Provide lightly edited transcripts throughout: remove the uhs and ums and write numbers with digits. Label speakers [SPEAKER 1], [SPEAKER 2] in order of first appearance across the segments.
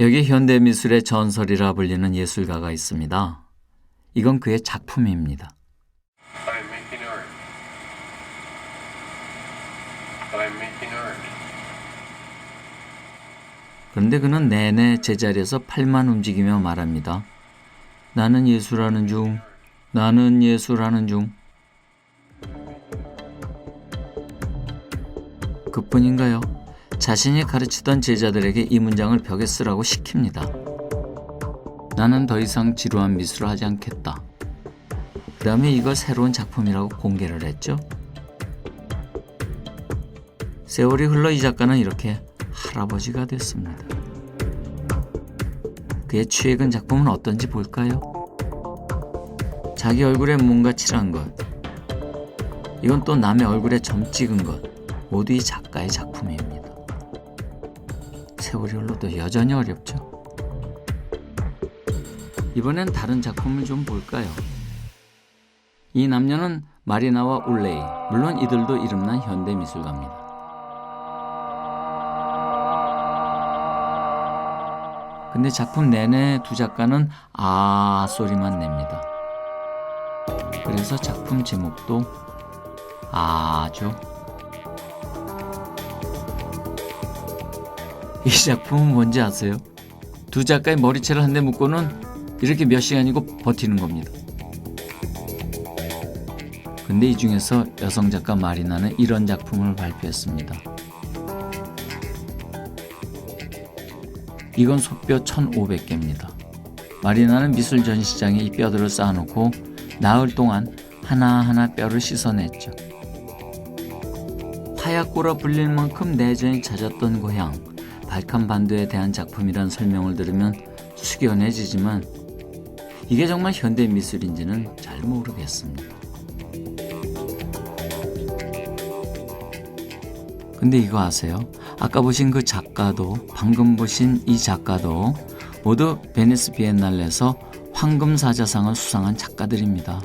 [SPEAKER 1] 여기 현대미술의 전설이라 불리는 예술가가 있습니다. 이건 그의 작품입니다.
[SPEAKER 2] I'm making art. I'm making art.
[SPEAKER 1] 그런데 그는 내내 제자리에서 팔만 움직이며 말합니다. 나는 예술하는 중, 나는 예술하는 중. 그뿐인가요? 자신이 가르치던 제자들에게 이 문장을 벽에 쓰라고 시킵니다. 나는 더 이상 지루한 미술을 하지 않겠다. 그 다음에 이걸 새로운 작품이라고 공개를 했죠. 세월이 흘러 이 작가는 이렇게 할아버지가 됐습니다. 그의 최근 작품은 어떤지 볼까요? 자기 얼굴에 뭔가 칠한 것, 이건 또 남의 얼굴에 점 찍은 것, 모두 이 작가의 작품입니다. 세월이 흘러도 여전히 어렵죠. 이번엔 다른 작품을 좀 볼까요? 이 남녀는 마리나와 울레이, 물론 이들도 이름난 현대미술가입니다. 근데 작품 내내 두 작가는 아 소리만 냅니다. 그래서 작품 제목도 아죠. 이 작품은 뭔지 아세요? 두 작가의 머리채를 한 대 묶고는 이렇게 몇 시간이고 버티는 겁니다. 근데 이 중에서 여성 작가 마리나는 이런 작품을 발표했습니다. 이건 소뼈 1,500개입니다. 마리나는 미술 전시장에 이 뼈들을 쌓아놓고 나흘 동안 하나하나 뼈를 씻어냈죠. 하얗고라 불릴 만큼 내전이 잦았던 고향, 발칸반도에 대한 작품이란 설명을 들으면 숙연해지지만 이게 정말 현대미술인지는 잘 모르겠습니다. 근데 이거 아세요? 아까 보신 그 작가도 방금 보신 이 작가도 모두 베니스 비엔날레에서 황금사자상을 수상한 작가들입니다.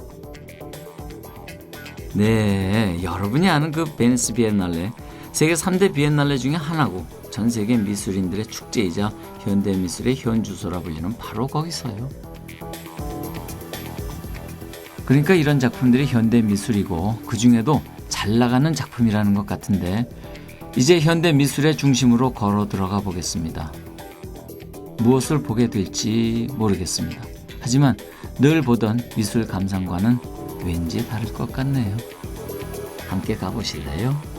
[SPEAKER 1] 네, 여러분이 아는 그 베니스 비엔날레, 세계 3대 비엔날레 중에 하나고 전 세계 미술인들의 축제이자 현대미술의 현주소라 불리는 바로 거기서요. 그러니까 이런 작품들이 현대미술이고 그 중에도 잘 나가는 작품이라는 것 같은데 이제 현대미술의 중심으로 걸어 들어가 보겠습니다. 무엇을 보게 될지 모르겠습니다. 하지만 늘 보던 미술 감상과는 왠지 다를 것 같네요. 함께 가보실래요?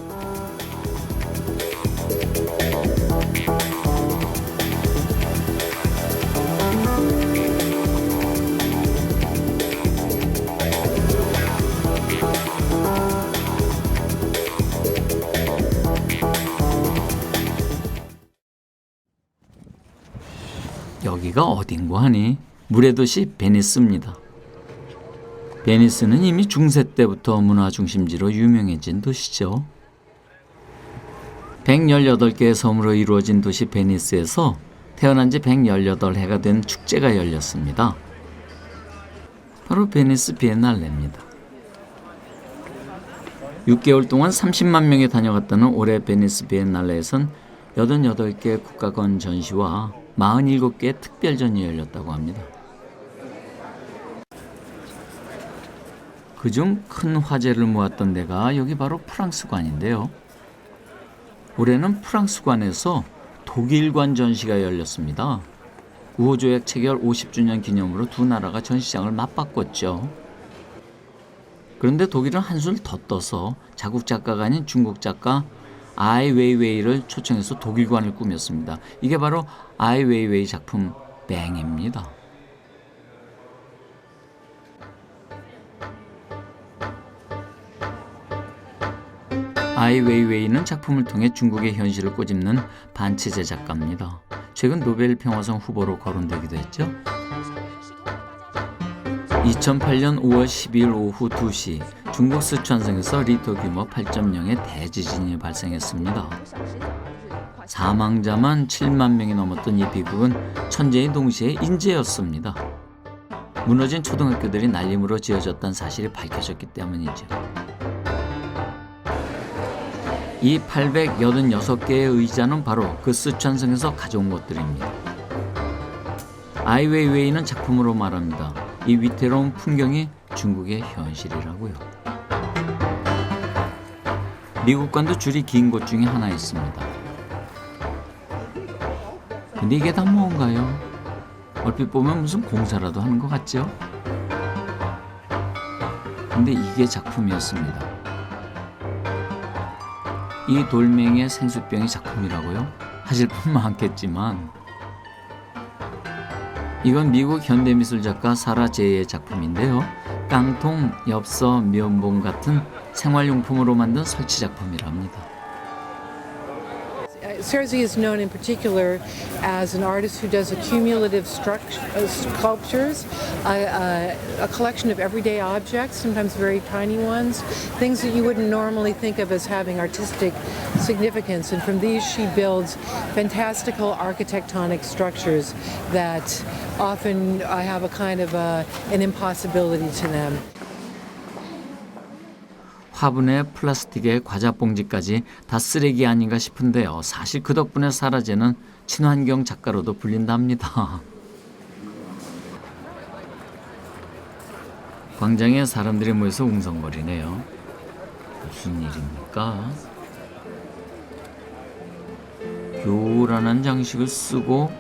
[SPEAKER 1] 여기가 어딘고 하니 물의 도시 베니스입니다. 베니스는 이미 중세 때부터 문화 중심지로 유명해진 도시죠. 118개의 섬으로 이루어진 도시 베니스에서 태어난 지 118해가 된 축제가 열렸습니다. 바로 베니스 비엔날레입니다. 6개월 동안 30만 명이 다녀갔다는 올해 베니스 비엔날레에선 88개의 국가권 전시와 47개의 특별전이 열렸다고 합니다. 그중 큰 화제를 모았던 데가 여기 바로 프랑스관인데요. 올해는 프랑스관에서 독일관 전시가 열렸습니다. 우호조약 체결 50주년 기념으로 두 나라가 전시장을 맞바꿨죠. 그런데 독일은 한술 더 떠서 자국 작가가 아닌 중국 작가 아이 웨이웨이를 초청해서 독일관을 꾸몄습니다. 이게 바로 아이 웨이웨이 작품 뱅입니다. 아이 웨이웨이는 작품을 통해 중국의 현실을 꼬집는 반체제 작가입니다. 최근 노벨 평화상 후보로 거론되기도 했죠. 2008년 5월 12일 오후 2시 중국 스촨성에서 리터 규모 8.0의 대지진이 발생했습니다. 사망자만 7만 명이 넘었던 이 비극은 천재인 동시에 인재였습니다. 무너진 초등학교들이 날림으로 지어졌다는 사실이 밝혀졌기 때문이죠. 이 886개의 의자는 바로 그 스촨성에서 가져온 것들입니다. 아이웨이웨이는 작품으로 말합니다. 이 위태로운 풍경이 중국의 현실이라고요. 미국과도 줄이 긴 곳 중에 하나 있습니다. 근데 이게 다 뭔가요? 얼핏 보면 무슨 공사라도 하는 것 같죠? 근데 이게 작품이었습니다. 이 돌멩이의 생수병이 작품이라고요? 하실 분 많겠지만 이건 미국 현대미술 작가 사라 제이의 작품인데요. 깡통, 엽서, 면봉 같은 생활용품으로 만든 설치 작품이랍니다.
[SPEAKER 3] Sergi is known in particular as an artist who does accumulative sculptures, a collection of everyday objects, sometimes very tiny ones, things that you wouldn't normally think of as having artistic significance. And from these she builds fantastical architectonic structures that often have a kind of an impossibility to them.
[SPEAKER 1] 화분에 플라스틱에 과자 봉지까지 다 쓰레기 아닌가 싶은데요. 사실 그 덕분에 사라지는 친환경 작가로도 불린답니다. 광장에 사람들이 모여서 웅성거리네요. 무슨 일입니까? 요란한 장식을 쓰고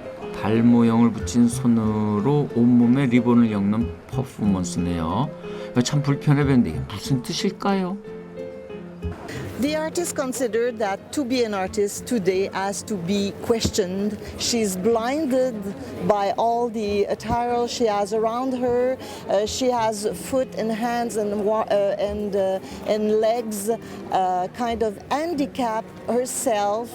[SPEAKER 1] 달 모형을 붙인 손으로 온몸에 리본을 엮는 퍼포먼스네요. 참 불편해 보이는데 이게 무슨 뜻일까요?
[SPEAKER 4] The artist considered that to be an artist today has to be questioned. She's blinded by all the attire she has around her. She has foot and hands and legs, kind of handicapped herself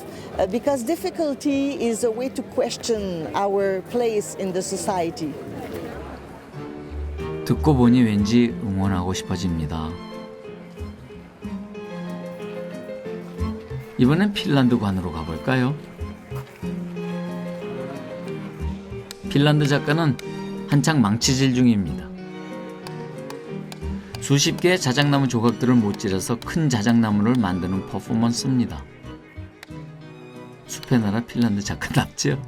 [SPEAKER 4] because difficulty is a way to question our place in the society.
[SPEAKER 1] 듣고 보니 왠지 응원하고 싶어집니다. 이번엔 핀란드관으로 가볼까요? 핀란드 작가는 한창 망치질 중입니다. 수십 개의 자작나무 조각들을 못질러서 큰 자작나무를 만드는 퍼포먼스입니다. 숲의 나라 핀란드 작가답죠?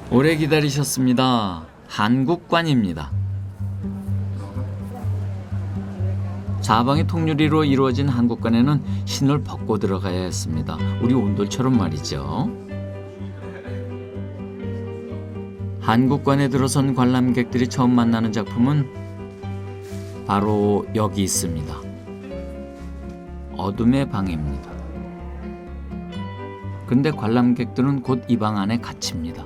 [SPEAKER 1] 오래 기다리셨습니다. 한국관입니다. 사방이 통유리로 이루어진 한국관에는 신을 벗고 들어가야 했습니다. 우리 온돌처럼 말이죠. 한국관에 들어선 관람객들이 처음 만나는 작품은 바로 여기 있습니다. 어둠의 방입니다. 그런데 관람객들은 곧 이 방 안에 갇힙니다.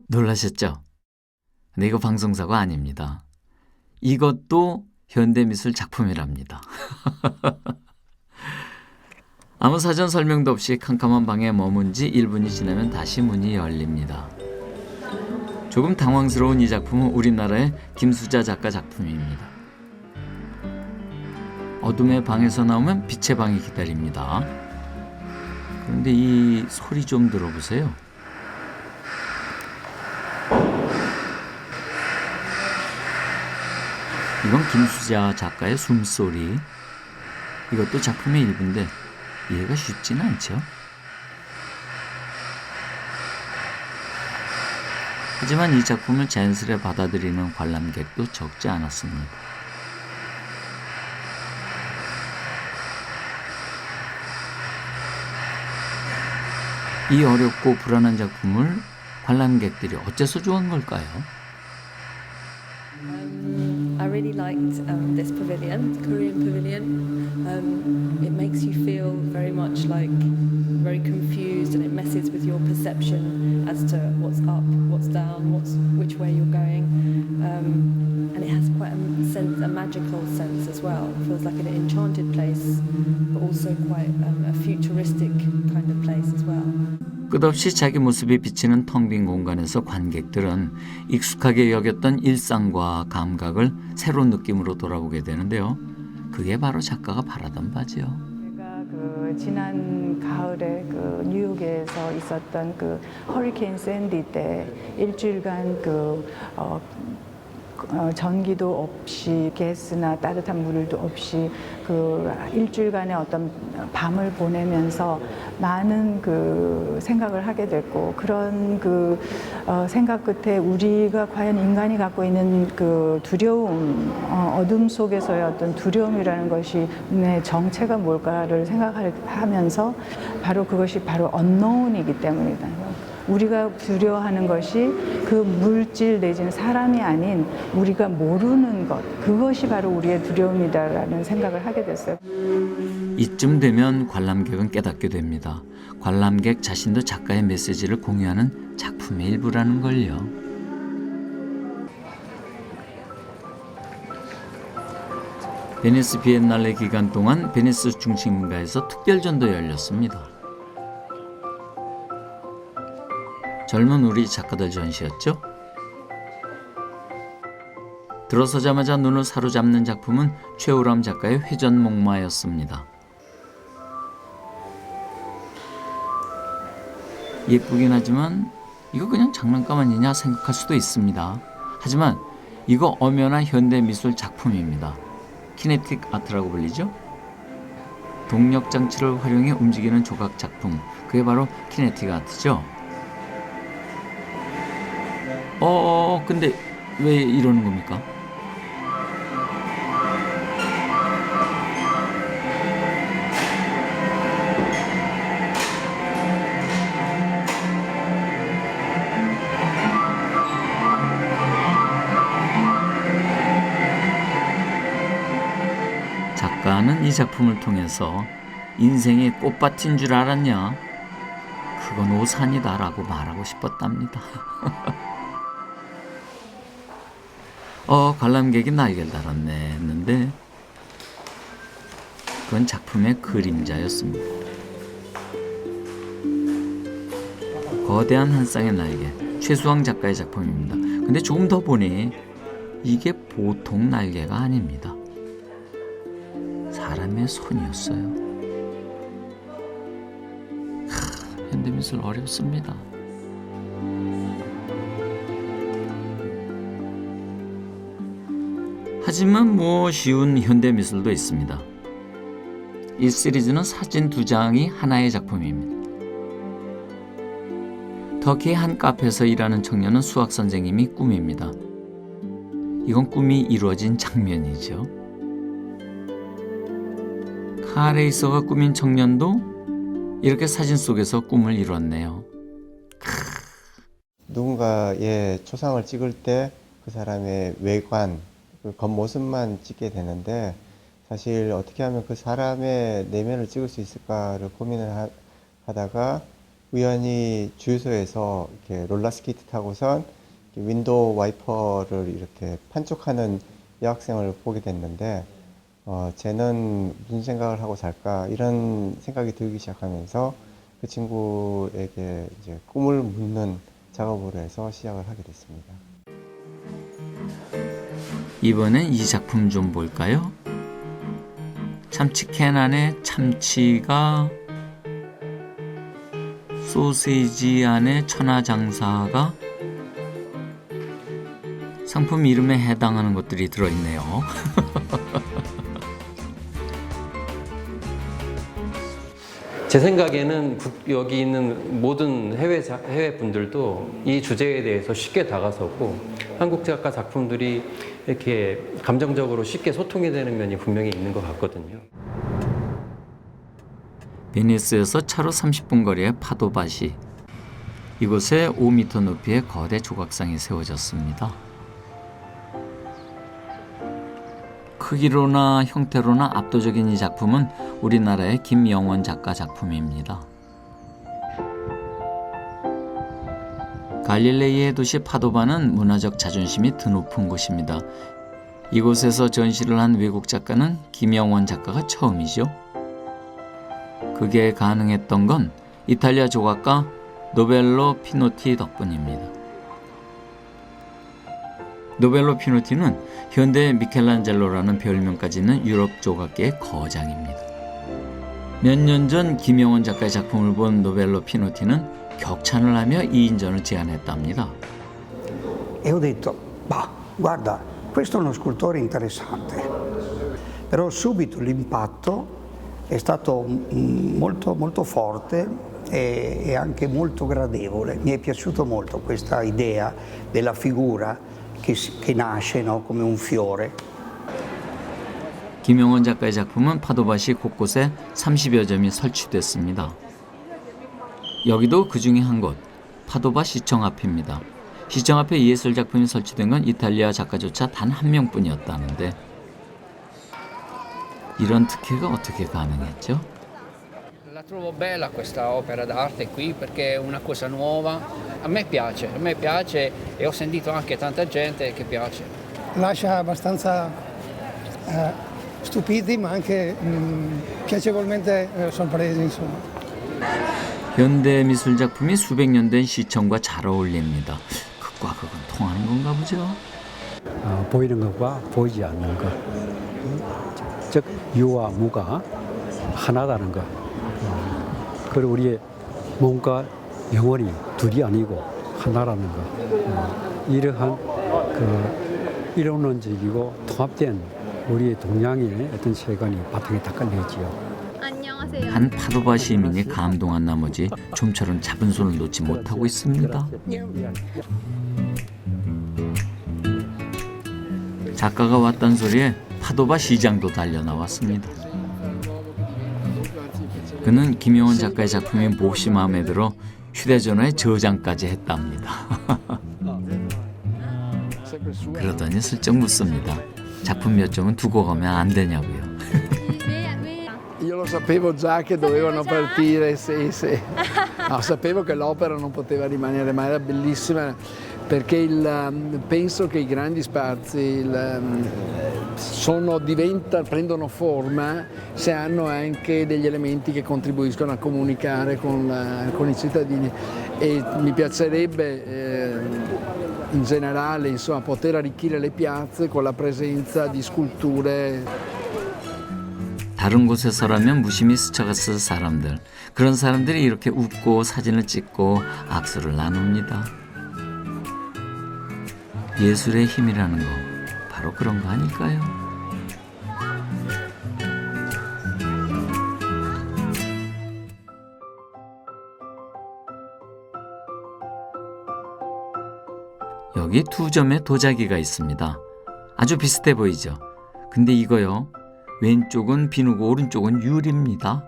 [SPEAKER 1] 놀라셨죠? 근데 이거 방송사고 아닙니다. 이것도 현대미술 작품이랍니다. 아무 사전 설명도 없이 캄캄한 방에 머문 지 1분이 지나면 다시 문이 열립니다. 조금 당황스러운 이 작품은 우리나라의 김수자 작가 작품입니다. 어둠의 방에서 나오면 빛의 방이 기다립니다. 그런데 이 소리 좀 들어보세요. 이건 김수자 작가의 숨소리. 이것도 작품의 일부인데 이해가 쉽지는 않죠. 하지만 이 작품을 자연스레 받아들이는 관람객도 적지 않았습니다. 이 어렵고 불안한 작품을 관람객들이 어째서 좋아한 걸까요?
[SPEAKER 5] I really liked this pavilion, Korean pavilion. It makes you feel very much like very confused, and it messes with your perception as to what's up, what's down, which way you're going. And it has quite a magical sense as well. It feels like an enchanted place, but also quite a futuristic kind of place as well.
[SPEAKER 1] 끝없이 자기 모습이 비치는 텅 빈 공간에서 관객들은 익숙하게 여겼던 일상과 감각을 새로운 느낌으로 돌아보게 되는데요. 그게 바로 작가가 바라던 바지요.
[SPEAKER 6] 제가 지난 가을에 뉴욕에서 있었던 허리케인 샌디 때 일주일간 전기도 없이 가스나 따뜻한 물도 없이 그 일주일간의 어떤 밤을 보내면서 많은 그 생각을 하게 됐고 그런 그 생각 끝에 우리가 과연 인간이 갖고 있는 그 두려움, 어둠 속에서의 어떤 두려움이라는 것이 내 정체가 뭘까를 생각하면서 바로 그것이 바로 unknown이기 때문이다. 우리가 두려워하는 것이 그 물질 내지는 사람이 아닌 우리가 모르는 것, 그것이 바로 우리의 두려움이다라는 생각을 하게 됐어요.
[SPEAKER 1] 이쯤 되면 관람객은 깨닫게 됩니다. 관람객 자신도 작가의 메시지를 공유하는 작품의 일부라는 걸요. 베니스 비엔날레 기간 동안 베니스 중심가에서 특별전도 열렸습니다. 젊은 우리 작가들 전시였죠. 들어서자마자 눈을 사로잡는 작품은 최우람 작가의 회전목마였습니다. 예쁘긴 하지만 이거 그냥 장난감 아니냐 생각할 수도 있습니다. 하지만 이거 엄연한 현대미술 작품입니다. 키네틱 아트라고 불리죠. 동력장치를 활용해 움직이는 조각 작품, 그게 바로 키네틱 아트죠. 근데 왜 이러는 겁니까? 작가는 이 작품을 통해서 인생의 꽃밭인 줄 알았냐? 그건 오산이다라고 말하고 싶었답니다. 관람객이 날개를 달았네 했는데 그건 작품의 그림자였습니다. 거대한 한 쌍의 날개, 최수왕 작가의 작품입니다. 근데 조금 더 보니 이게 보통 날개가 아닙니다. 사람의 손이었어요. 현대미술 어렵습니다. 하지만 쉬운 현대미술도 있습니다. 이 시리즈는 사진 2장이 하나의 작품입니다. 터키의 한 카페에서 일하는 청년은 수학 선생님이 꿈입니다. 이건 꿈이 이루어진 장면이죠. 카레이서가 꿈인 청년도 이렇게 사진 속에서 꿈을 이뤘네요.
[SPEAKER 7] 누군가의 초상을 찍을 때 그 사람의 외관, 그 겉모습만 찍게 되는데 사실 어떻게 하면 그 사람의 내면을 찍을 수 있을까를 고민을 하다가 우연히 주유소에서 이렇게 롤러스케이트 타고선 윈도우 와이퍼를 이렇게 판촉하는 여학생을 보게 됐는데 쟤는 무슨 생각을 하고 살까 이런 생각이 들기 시작하면서 그 친구에게 이제 꿈을 묻는 작업을 해서 시작을 하게 됐습니다.
[SPEAKER 1] 이번엔 이 작품 좀 볼까요? 참치캔 안에 참치가, 소세지 안에 천하장사가, 상품 이름에 해당하는 것들이 들어있네요.
[SPEAKER 8] 제 생각에는 여기 있는 모든 해외 분들도 이 주제에 대해서 쉽게 다가서고 한국 작가 작품들이 이렇게 감정적으로 쉽게 소통이 되는 면이 분명히 있는 것 같거든요.
[SPEAKER 1] 베니스에서 차로 30분 거리의 파도바시. 이곳에 5m 높이의 거대 조각상이 세워졌습니다. 크기로나 형태로나 압도적인 이 작품은 우리나라의 김영원 작가 작품입니다. 갈릴레이의 도시 파도바는 문화적 자존심이 드높은 곳입니다. 이곳에서 전시를 한 외국 작가는 김영원 작가가 처음이죠. 그게 가능했던 건 이탈리아 조각가 노벨로 피노티 덕분입니다. 노벨로 피노티는 현대 미켈란젤로라는 별명까지 있는 유럽 조각계의 거장입니다. 몇 년 전 김영원 작가의 작품을 본 노벨로 피노티는 격찬을 하며 2인전을 제안했답니다.
[SPEAKER 9] E ho detto, bah, guarda, questo è uno scultore interessante, però subito l'impatto è stato molto forte e anche molto gradevole. Mi è piaciuto molto questa idea della figura che nasce, no, come un fiore.
[SPEAKER 1] 김영원 작가의 작품은 파도밭이 곳곳에 30여 점이 설치됐습니다. 여기도 그 중에 한 곳, 파도밭 시청 앞입니다. 시청 앞에 예술 작품이 설치된 건 이탈리아 작가조차 단 한 명뿐이었다는데 이런 특혜가 어떻게 가능했죠?
[SPEAKER 10] La trovo bella questa opera d'arte qui perché è una cosa nuova. A me piace e ho sentito anche tanta gente che piace.
[SPEAKER 11] Lascia abbastanza stupiti ma anche piacevolmente sorpresi, insomma.
[SPEAKER 1] 현대 미술 작품이 수백 년 된 시청과 잘 어울립니다. 극과 극은 통하는 건가 보죠?
[SPEAKER 12] 보이는 것과 보이지 않는 것, 즉 유와 무가 하나다는 것. 그리고 우리의 몸과 영혼이 둘이 아니고 하나라는 것. 이러한 이론론적이고 통합된 우리의 동양의 어떤 세관이 바탕에 다 깔려있지요.
[SPEAKER 1] 한 파도바 시민이 감동한 나머지 좀처럼 잡은 손을 놓지 못하고 있습니다. 작가가 왔단 소리에 파도바 시장도 달려 나왔습니다. 그는 김영원 작가의 작품이 몹시 마음에 들어 휴대전화에 저장까지 했답니다. 그러더니 슬쩍 묻습니다. 작품 몇 점은 두고 가면 안 되냐고요.
[SPEAKER 13] Io lo sapevo già che dovevano partire, sì. No, sapevo che l'opera non poteva rimanere, ma era bellissima perché penso che i grandi spazi prendono forma se hanno anche degli elementi che contribuiscono a comunicare con i cittadini e mi piacerebbe in generale, insomma, poter arricchire le piazze con la presenza di sculture.
[SPEAKER 1] 다른 곳에서라면 무심히 스쳐갔을 사람들, 그런 사람들이 이렇게 웃고 사진을 찍고 악수를 나눕니다. 예술의 힘이라는 거 바로 그런 거 아닐까요? 여기 두 점의 도자기가 있습니다. 아주 비슷해 보이죠? 근데 이거요, 왼쪽은 비누고 오른쪽은 유리입니다.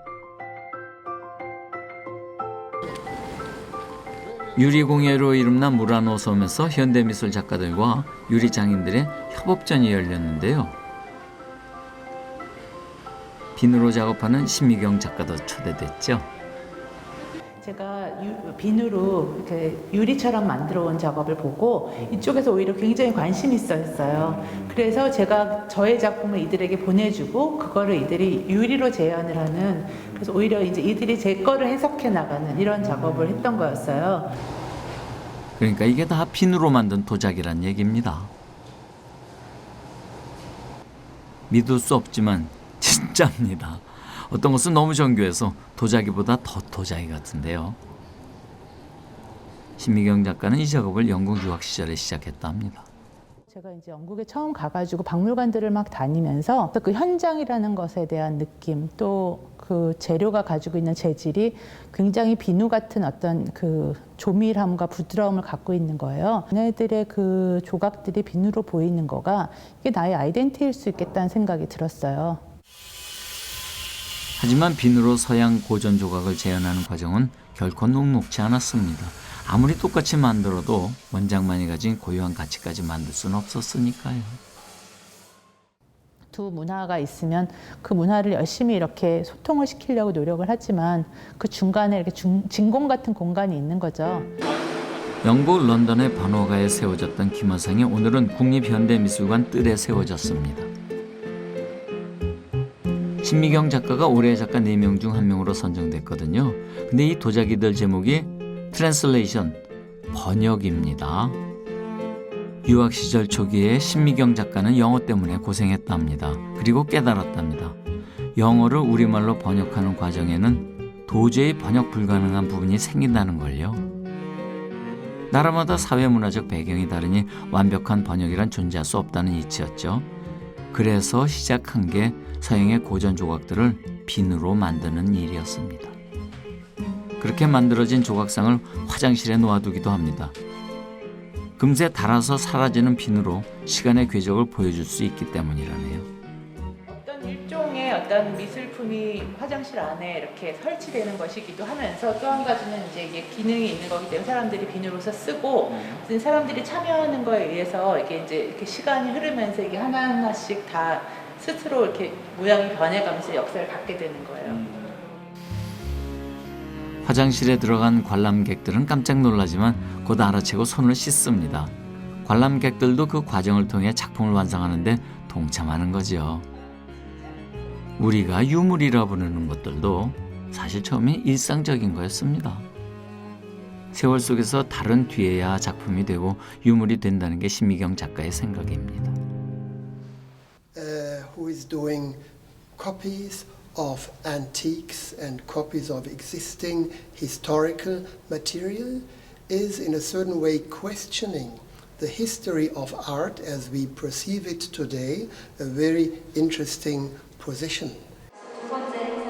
[SPEAKER 1] 유리공예로 이름난 무라노 섬에서 현대미술 작가들과 유리장인들의 협업전이 열렸는데요. 비누로 작업하는 신미경 작가도 초대됐죠.
[SPEAKER 14] 제가 비누로 이렇게 유리처럼 만들어 온 작업을 보고 이쪽에서 오히려 굉장히 관심이 있었어요. 그래서 제가 저의 작품을 이들에게 보내주고 그거를 이들이 유리로 재현을 하는, 그래서 오히려 이제 이들이 제 거를 해석해 나가는 이런 작업을 했던 거였어요.
[SPEAKER 1] 그러니까 이게 다 비누로 만든 도자기란 얘기입니다. 믿을 수 없지만 진짜입니다. 어떤 것은 너무 정교해서 도자기보다 더 도자기 같은데요. 신미경 작가는 이 작업을 영국 유학 시절에 시작했다 합니다.
[SPEAKER 14] 제가 이제 영국에 처음 가가지고 박물관들을 막 다니면서 그 현장이라는 것에 대한 느낌, 또 그 재료가 가지고 있는 재질이 굉장히 비누 같은 어떤 그 조밀함과 부드러움을 갖고 있는 거예요. 얘네들의 그 조각들이 비누로 보이는 거가 이게 나의 아이덴티티일 수 있겠다는 생각이 들었어요.
[SPEAKER 1] 하지만 비누로 서양 고전 조각을 재현하는 과정은 결코 녹록지 않았습니다. 아무리 똑같이 만들어도 원작만이 가진 고유한 가치까지 만들 수는 없었으니까요.
[SPEAKER 14] 두 문화가 있으면 그 문화를 열심히 이렇게 소통을 시키려고 노력을 하지만 그 중간에 이렇게 진공 같은 공간이 있는 거죠.
[SPEAKER 1] 영국 런던의 번화가에 세워졌던 김화상이 오늘은 국립현대미술관 뜰에 세워졌습니다. 신미경 작가가 올해의 작가 4명 중 1명으로 선정됐거든요. 근데 이 도자기들 제목이 트랜슬레이션, 번역입니다. 유학 시절 초기에 신미경 작가는 영어 때문에 고생했답니다. 그리고 깨달았답니다. 영어를 우리말로 번역하는 과정에는 도저히 번역 불가능한 부분이 생긴다는 걸요. 나라마다 사회문화적 배경이 다르니 완벽한 번역이란 존재할 수 없다는 이치였죠. 그래서 시작한 게 서양의 고전 조각들을 비누로 만드는 일이었습니다. 그렇게 만들어진 조각상을 화장실에 놓아두기도 합니다. 금세 닳아서 사라지는 비누로 시간의 궤적을 보여줄 수 있기 때문이라네요.
[SPEAKER 14] 어떤 일종의 어떤 미술품이 화장실 안에 이렇게 설치되는 것이기도 하면서 또 한 가지는 이제 이게 기능이 있는 거기 때문에 사람들이 비누로서 쓰고 사람들이 참여하는 거에 의해서 이게 이제 이렇게 시간이 흐르면서 이게 하나하나씩 다 스스로 이렇게 모양이 변해가면서 역사를 갖게 되는 거예요.
[SPEAKER 1] 화장실에 들어간 관람객들은 깜짝 놀라지만 곧 알아채고 손을 씻습니다. 관람객들도 그 과정을 통해 작품을 완성하는데 동참하는 거죠. 우리가 유물이라 부르는 것들도 사실 처음에 일상적인 거였습니다. 세월 속에서 다른 뒤에야 작품이 되고 유물이 된다는 게 신미경 작가의 생각입니다.
[SPEAKER 15] Who is doing copies of antiques and copies of existing historical material is in a certain way questioning the history of art as we perceive it today, a very interesting position.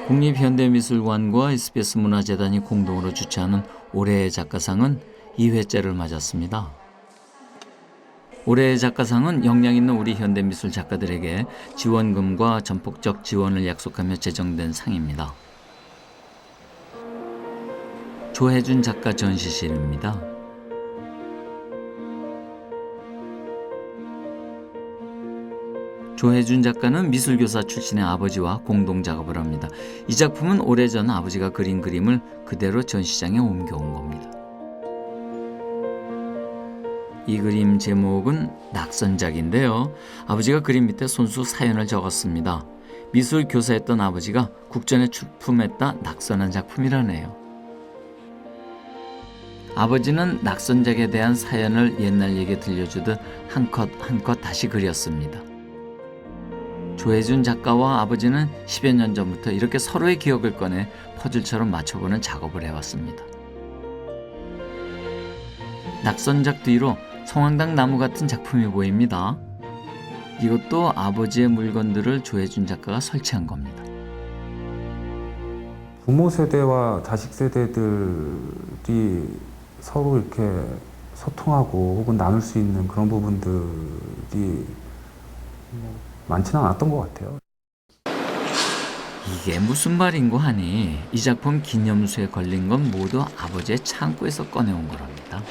[SPEAKER 1] 국립현대미술관과 SBS 문화재단이 공동으로 주최하는 올해의 작가상은 2회째를 맞았습니다. 올해의 작가상은 역량 있는 우리 현대미술 작가들에게 지원금과 전폭적 지원을 약속하며 제정된 상입니다. 조혜준 작가 전시실입니다. 조혜준 작가는 미술교사 출신의 아버지와 공동 작업을 합니다. 이 작품은 오래전 아버지가 그린 그림을 그대로 전시장에 옮겨온 겁니다. 이 그림 제목은 낙선작인데요. 아버지가 그림 밑에 손수 사연을 적었습니다. 미술 교사였던 아버지가 국전에 출품했다 낙선한 작품이라네요. 아버지는 낙선작에 대한 사연을 옛날 얘기 들려주듯 한 컷 한 컷 다시 그렸습니다. 조혜준 작가와 아버지는 10여 년 전부터 이렇게 서로의 기억을 꺼내 퍼즐처럼 맞춰보는 작업을 해왔습니다. 낙선작 뒤로 성황당 나무 같은 작품이 보입니다. 이것도 아버지의 물건들을 조혜준 작가가 설치한 겁니다.
[SPEAKER 16] 부모 세대와 자식 세대들이 서로 이렇게 소통하고 혹은 나눌 수 있는 그런 부분들이 많지는 않았던 것 같아요.
[SPEAKER 1] 이게 무슨 말인고 하니 이 작품 기념수에 걸린 건 모두 아버지의 창고에서 꺼내온 거랍니다.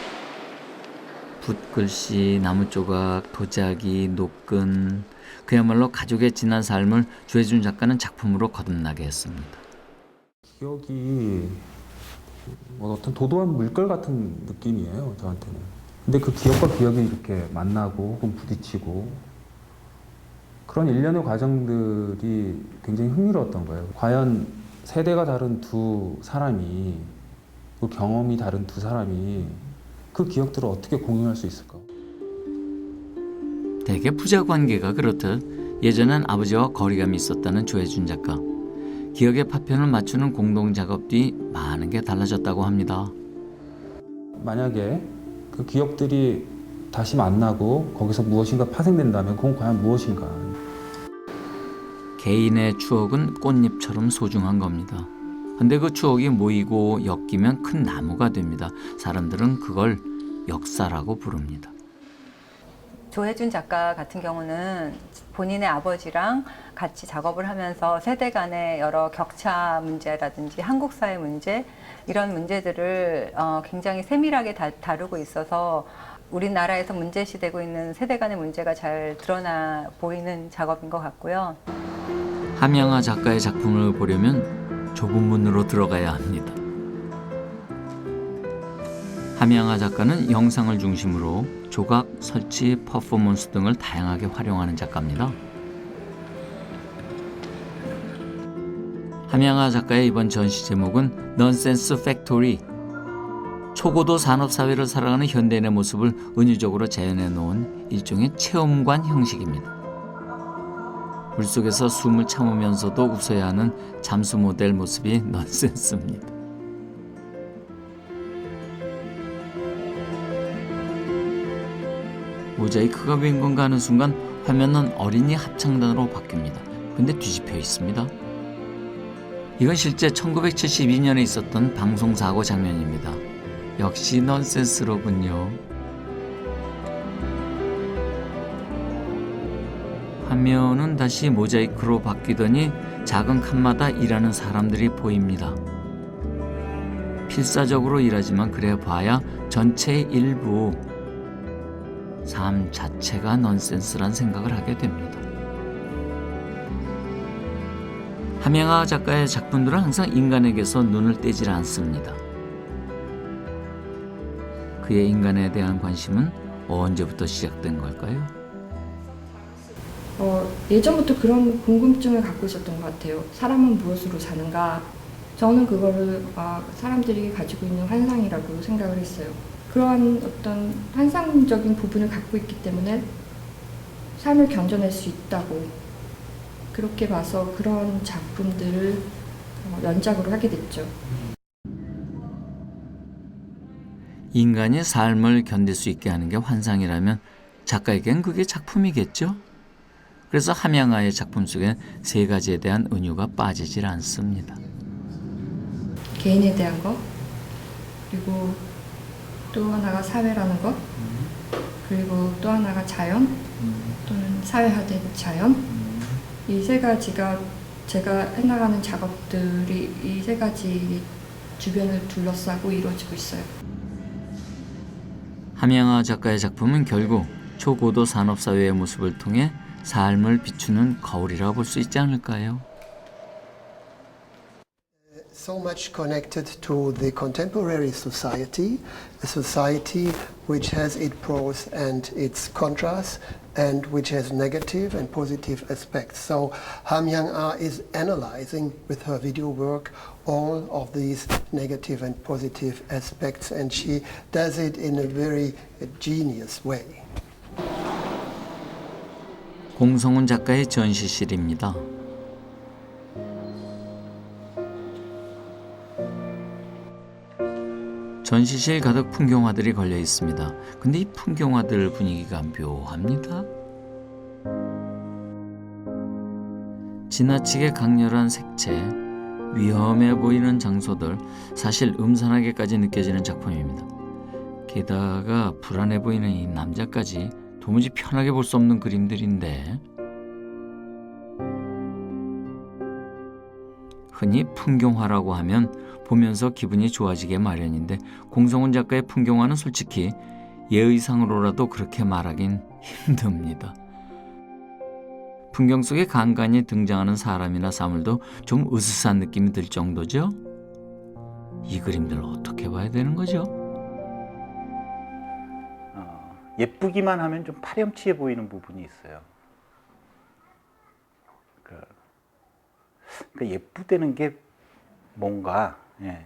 [SPEAKER 1] 붓글씨, 나무조각, 도자기, 노끈, 그야말로 가족의 지난 삶을 조혜준 작가는 작품으로 거듭나게 했습니다.
[SPEAKER 16] 기억이 어떤 도도한 물결 같은 느낌이에요, 저한테는. 근데 그 기억과 기억이 이렇게 만나고 혹은 부딪히고 그런 일련의 과정들이 굉장히 흥미로웠던 거예요. 과연 세대가 다른 두 사람이, 그 경험이 다른 두 사람이 그 기억들을 어떻게 공유할 수 있을까?
[SPEAKER 1] 대개 부자 관계가 그렇듯 예전엔 아버지와 거리감이 있었다는 조혜준 작가. 기억의 파편을 맞추는 공동 작업 뒤 많은 게 달라졌다고 합니다.
[SPEAKER 16] 만약에 그 기억들이 다시 만나고 거기서 무엇인가 파생된다면 그건 과연 무엇인가?
[SPEAKER 1] 개인의 추억은 꽃잎처럼 소중한 겁니다. 근데 그 추억이 모이고 엮이면 큰 나무가 됩니다. 사람들은 그걸 역사라고 부릅니다.
[SPEAKER 17] 조혜준 작가 같은 경우는 본인의 아버지랑 같이 작업을 하면서 세대 간의 여러 격차 문제라든지 한국 사회 문제 이런 문제들을 굉장히 세밀하게 다루고 있어서 우리나라에서 문제시되고 있는 세대 간의 문제가 잘 드러나 보이는 작업인 것 같고요.
[SPEAKER 1] 함양아 작가의 작품을 보려면 좁은 문으로 들어가야 합니다. 함양아 작가는 영상을 중심으로 조각, 설치, 퍼포먼스 등을 다양하게 활용하는 작가입니다. 함양아 작가의 이번 전시 제목은 넌센스 팩토리. 초고도 산업사회를 살아가는 현대인의 모습을 은유적으로 재현해 놓은 일종의 체험관 형식입니다. 물속에서 숨을 참으면서도 웃어야 하는 잠수 모델 모습이 넌센스입니다. 모자이크가 웬 건가 하는 순간 화면은 어린이 합창단으로 바뀝니다. 근데 뒤집혀 있습니다. 이건 실제 1972년에 있었던 방송사고 장면입니다. 역시 넌센스로군요. 화면은 다시 모자이크로 바뀌더니 작은 칸마다 일하는 사람들이 보입니다. 필사적으로 일하지만 그래 봐야 전체의 일부, 삶 자체가 넌센스란 생각을 하게 됩니다. 함양아 작가의 작품들은 항상 인간에게서 눈을 떼질 않습니다. 그의 인간에 대한 관심은 언제부터 시작된 걸까요?
[SPEAKER 18] 예전부터 그런 궁금증을 갖고 있었던 것 같아요. 사람은 무엇으로 사는가? 저는 그거를 사람들이 가지고 있는 환상이라고 생각을 했어요. 그러한 어떤 환상적인 부분을 갖고 있기 때문에 삶을 견뎌낼 수 있다고 그렇게 봐서 그런 작품들을 연작으로 하게 됐죠.
[SPEAKER 1] 인간이 삶을 견딜 수 있게 하는 게 환상이라면 작가에겐 그게 작품이겠죠? 그래서 함양아의 작품 속엔 세 가지에 대한 은유가 빠지질 않습니다.
[SPEAKER 18] 개인에 대한 것, 그리고 또 하나가 사회라는 것, 그리고 또 하나가 자연 또는 사회화된 자연. 이 세 가지가 제가 해나가는 작업들이 이 세 가지 주변을 둘러싸고 이루어지고 있어요.
[SPEAKER 1] 함양아 작가의 작품은 결국 초고도 산업사회의 모습을 통해 삶을 비추는 거울이라고 볼 수 있지 않을까요?
[SPEAKER 15] So much connected to the contemporary society, a society which has its pros and its contrasts, and which has negative and positive aspects. So Hamyang-ah is analyzing with her video work all of these negative and positive aspects, and she does it in a very genius way.
[SPEAKER 1] 공성훈 작가의 전시실입니다. 전시실 가득 풍경화들이 걸려 있습니다. 근데 이 풍경화들 분위기가 묘합니다. 지나치게 강렬한 색채, 위험해 보이는 장소들, 사실 음산하게까지 느껴지는 작품입니다. 게다가 불안해 보이는 이 남자까지 도무지 편하게 볼 수 없는 그림들인데, 흔히 풍경화라고 하면 보면서 기분이 좋아지게 마련인데 공성훈 작가의 풍경화는 솔직히 예의상으로라도 그렇게 말하긴 힘듭니다. 풍경 속에 간간히 등장하는 사람이나 사물도 좀 으스스한 느낌이 들 정도죠. 이 그림들 어떻게 봐야 되는 거죠?
[SPEAKER 19] 예쁘기만 하면 좀 파렴치해 보이는 부분이 있어요. 그러니까 예쁘다는 게 뭔가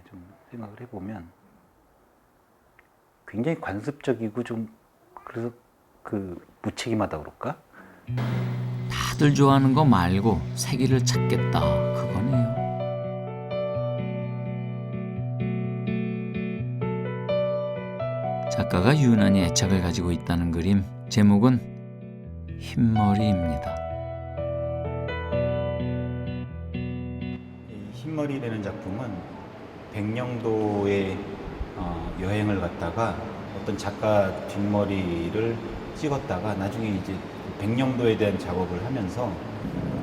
[SPEAKER 19] 좀 생각을 해보면 굉장히 관습적이고 좀 그래서 무책임하다 그럴까?
[SPEAKER 1] 다들 좋아하는 거 말고 세기를 찾겠다 그거네요. 작가가 유난히 애착을 가지고 있다는 그림, 제목은 흰머리입니다.
[SPEAKER 19] 흰머리라는 작품은 백령도의 여행을 갔다가 어떤 작가 뒷머리를 찍었다가 나중에 이제 백령도에 대한 작업을 하면서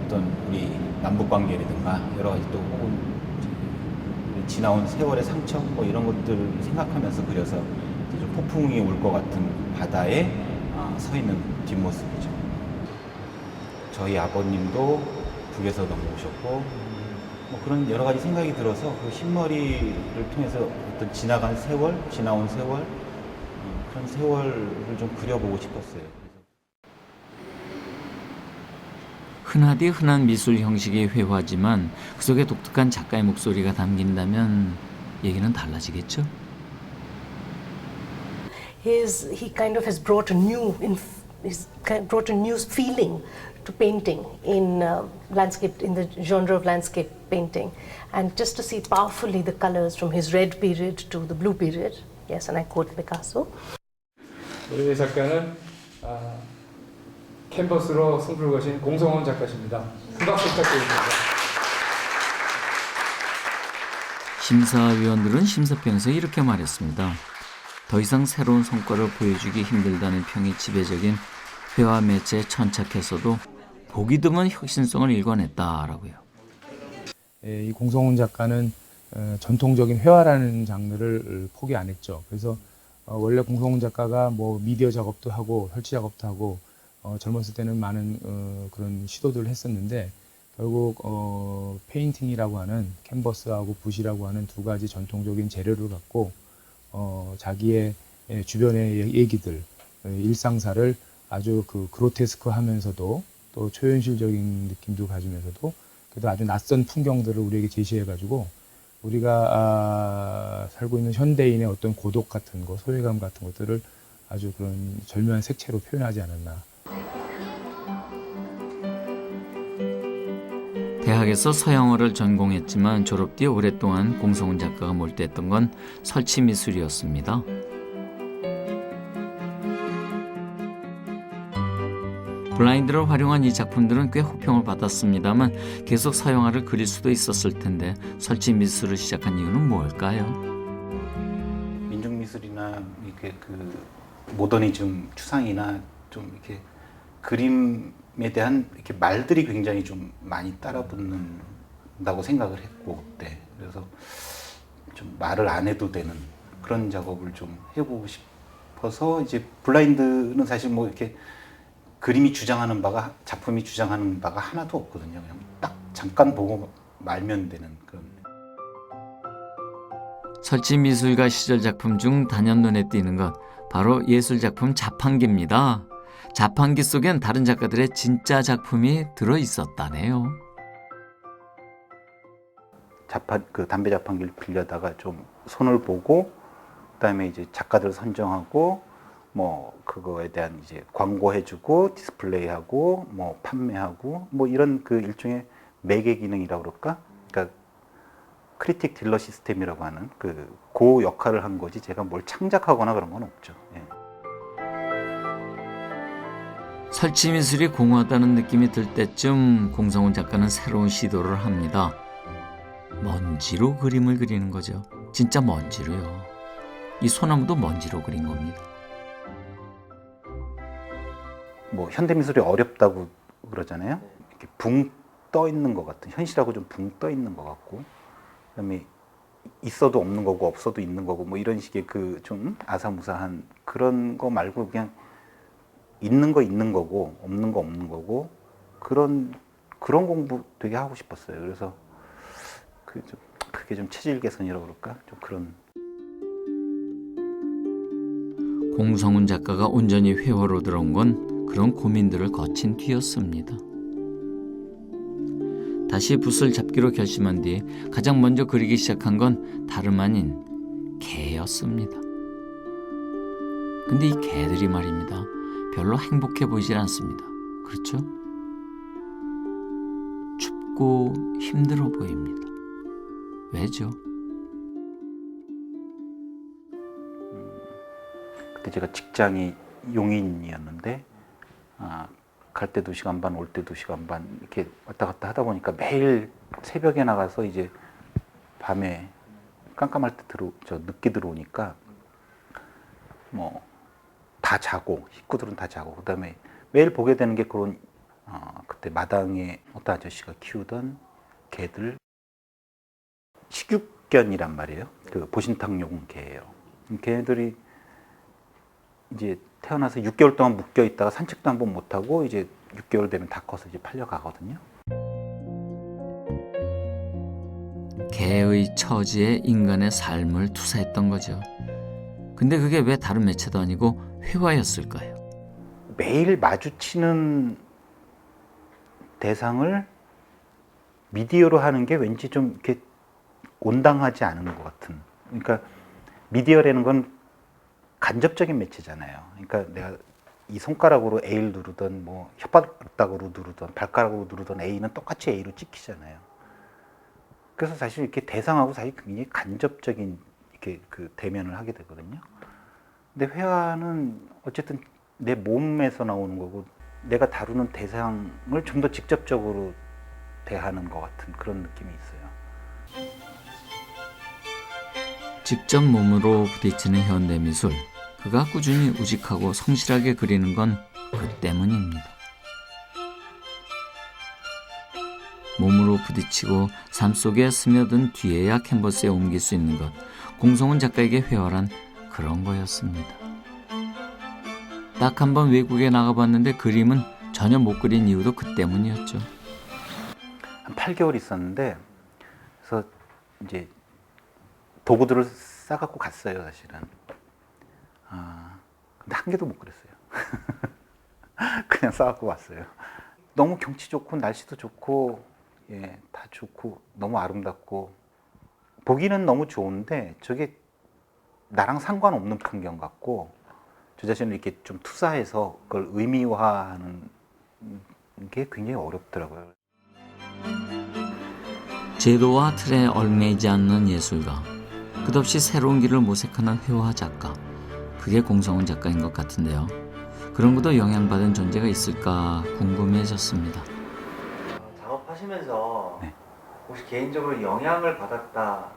[SPEAKER 19] 어떤 우리 남북 관계라든가 여러 가지 또 혹은 지나온 세월의 상처 뭐 이런 것들을 생각하면서 그려서 좀 폭풍이 올 것 같은 바다에 서 있는 뒷모습이죠. 저희 아버님도 북에서 넘어오셨고 뭐 그런 여러 가지 생각이 들어서 그 흰머리를 통해서 어떤 지나간 세월, 지나온 세월 그런 세월을 좀 그려보고 싶었어요.
[SPEAKER 1] 흔하디 흔한 미술 형식의 회화지만 그 속에 독특한 작가의 목소리가 담긴다면 얘기는 달라지겠죠?
[SPEAKER 20] He kind of has brought a new feeling to painting in landscape, in the genre of landscape painting, and just to see powerfully the colors from his red period to the blue period. Yes, and I quote Picasso.
[SPEAKER 21] 우리 작가는 캔버스로 승부를 거신 공성원 작가십니다. 큰 박수 부탁드립니다.
[SPEAKER 1] 심사위원들은 심사평에서 이렇게 말했습니다. 더 이상 새로운 성과를 보여주기 힘들다는 평이 지배적인 회화 매체에 천착해서도 보기 드문 혁신성을 일궈냈다라고요.
[SPEAKER 22] 이 공성훈 작가는 전통적인 회화라는 장르를 포기 안 했죠. 그래서 원래 공성훈 작가가 뭐 미디어 작업도 하고 설치 작업도 하고 젊었을 때는 많은 그런 시도들을 했었는데 결국 페인팅이라고 하는 캔버스하고 붓이라고 하는 두 가지 전통적인 재료를 갖고 자기의 주변의 얘기들, 일상사를 아주 그 그로테스크하면서도 또 초현실적인 느낌도 가지면서도 그래도 아주 낯선 풍경들을 우리에게 제시해가지고 우리가 살고 있는 현대인의 어떤 고독 같은 거, 소외감 같은 것들을 아주 그런 절묘한 색채로 표현하지 않았나.
[SPEAKER 1] 대학에서 서양어를 전공했지만 졸업 뒤에 오랫동안 공성훈 작가가 몰두했던 건 설치 미술이었습니다. 블라인드를 활용한 이 작품들은 꽤 호평을 받았습니다만 계속 서양화를 그릴 수도 있었을 텐데 설치 미술을 시작한 이유는 뭘까요?
[SPEAKER 19] 민중미술이나 이렇게 그 모더니즘 추상이나 좀 이렇게 그림에 대한 이렇게 말들이 굉장히 좀 많이 따라붙는다고 생각을 했고 그때 그래서 좀 말을 안 해도 되는 그런 작업을 좀 해보고 싶어서 이제 블라인드는 사실 뭐 이렇게 그림이 주장하는 바가 작품이 주장하는 바가 하나도 없거든요. 그냥 딱 잠깐 보고 말면 되는 그런.
[SPEAKER 1] 설치 미술가 시절 작품 중 단연 눈에 띄는 것 바로 예술 작품 자판기입니다. 자판기 속엔 다른 작가들의 진짜 작품이 들어 있었다네요.
[SPEAKER 19] 그 담배 자판기를 빌려다가 좀 손을 보고 그다음에 이제 작가들 선정하고 뭐 그거에 대한 이제 광고해주고 디스플레이하고 뭐 판매하고 뭐 이런 그 일종의 매개 기능이라고 그럴까? 그러니까 크리틱 딜러 시스템이라고 하는 그 역할을 한 거지 제가 뭘 창작하거나 그런 건 없죠. 예.
[SPEAKER 1] 설치 미술이 공허하다는 느낌이 들 때쯤 공성훈 작가는 새로운 시도를 합니다. 먼지로 그림을 그리는 거죠. 진짜 먼지로요. 이 소나무도 먼지로 그린 겁니다.
[SPEAKER 19] 뭐 현대미술이 어렵다고 그러잖아요. 이렇게 붕 떠 있는 것 같은 현실하고 좀 붕 떠 있는 것 같고 그다음에 있어도 없는 거고 없어도 있는 거고 뭐 이런 식의 그 좀 아사무사한 그런 거 말고 그냥 있는 거 있는 거고 없는 거 없는 거고 그런 공부 되게 하고 싶었어요. 그래서 그게 좀 체질 개선이라고 그럴까? 좀 그런.
[SPEAKER 1] 공성훈 작가가 온전히 회화로 들어온 건 그런 고민들을 거친 뒤였습니다. 다시 붓을 잡기로 결심한 뒤 가장 먼저 그리기 시작한 건 다름 아닌 개였습니다. 근데 이 개들이 말입니다. 별로 행복해 보이질 않습니다. 그렇죠? 춥고 힘들어 보입니다. 왜죠?
[SPEAKER 19] 그때 제가 직장이 용인이었는데 갈 때 2시간 반, 올 때 2시간 반 이렇게 왔다 갔다 하다 보니까 매일 새벽에 나가서 이제 밤에 깜깜할 때 늦게 들어오니까 뭐 다 자고 식구들은 다 자고 그다음에 매일 보게 되는 게 그런 그때 마당에 어떤 아저씨가 키우던 개들 식육견이란 말이에요. 그 보신탕용 개예요. 개들이 이제 태어나서 6개월 동안 묶여 있다가 산책도 한번 못 하고 이제 6개월 되면 다 커서 이제 팔려가거든요.
[SPEAKER 1] 개의 처지에 인간의 삶을 투사했던 거죠. 근데 그게 왜 다른 매체도 아니고 회화였을까요?
[SPEAKER 19] 매일 마주치는 대상을 미디어로 하는 게 왠지 좀 이렇게 온당하지 않은 것 같은. 그러니까 미디어라는 건 간접적인 매체잖아요. 그러니까 내가 이 손가락으로 A를 누르던 뭐 혓바닥으로 누르던 발가락으로 누르던 A는 똑같이 A로 찍히잖아요. 그래서 사실 이렇게 대상하고 사실 굉장히 간접적인 이렇게 그 대면을 하게 되거든요. 근데 회화는 어쨌든 내 몸에서 나오는 거고 내가 다루는 대상을 좀 더 직접적으로 대하는 것 같은 그런 느낌이 있어요.
[SPEAKER 1] 직접 몸으로 부딪히는 현대미술. 그가 꾸준히 우직하고 성실하게 그리는 건 그 때문입니다. 몸으로 부딪히고 삶 속에 스며든 뒤에야 캔버스에 옮길 수 있는 것. 공성훈 작가에게 회활한 그런 거였습니다. 딱 한 번 외국에 나가봤는데 그림은 전혀 못 그린 이유도 그 때문이었죠.
[SPEAKER 19] 한 8개월 있었는데 그래서 이제 도구들을 싸갖고 갔어요, 사실은. 근데 한 개도 못 그렸어요. 그냥 싸갖고 왔어요. 너무 경치 좋고 날씨도 좋고 예, 다 좋고 너무 아름답고 보기는 너무 좋은데 저게 나랑 상관없는 풍경 같고 저 자신을 이렇게 좀 투사해서 그걸 의미화하는 게 굉장히 어렵더라고요.
[SPEAKER 1] 제도와 틀에 얽매이지 않는 예술가, 끝없이 새로운 길을 모색하는 회화 작가, 그게 공성훈 작가인 것 같은데요. 그런 것도 영향받은 존재가 있을까 궁금해졌습니다.
[SPEAKER 2] 작업하시면서 혹시 개인적으로 영향을 받았다?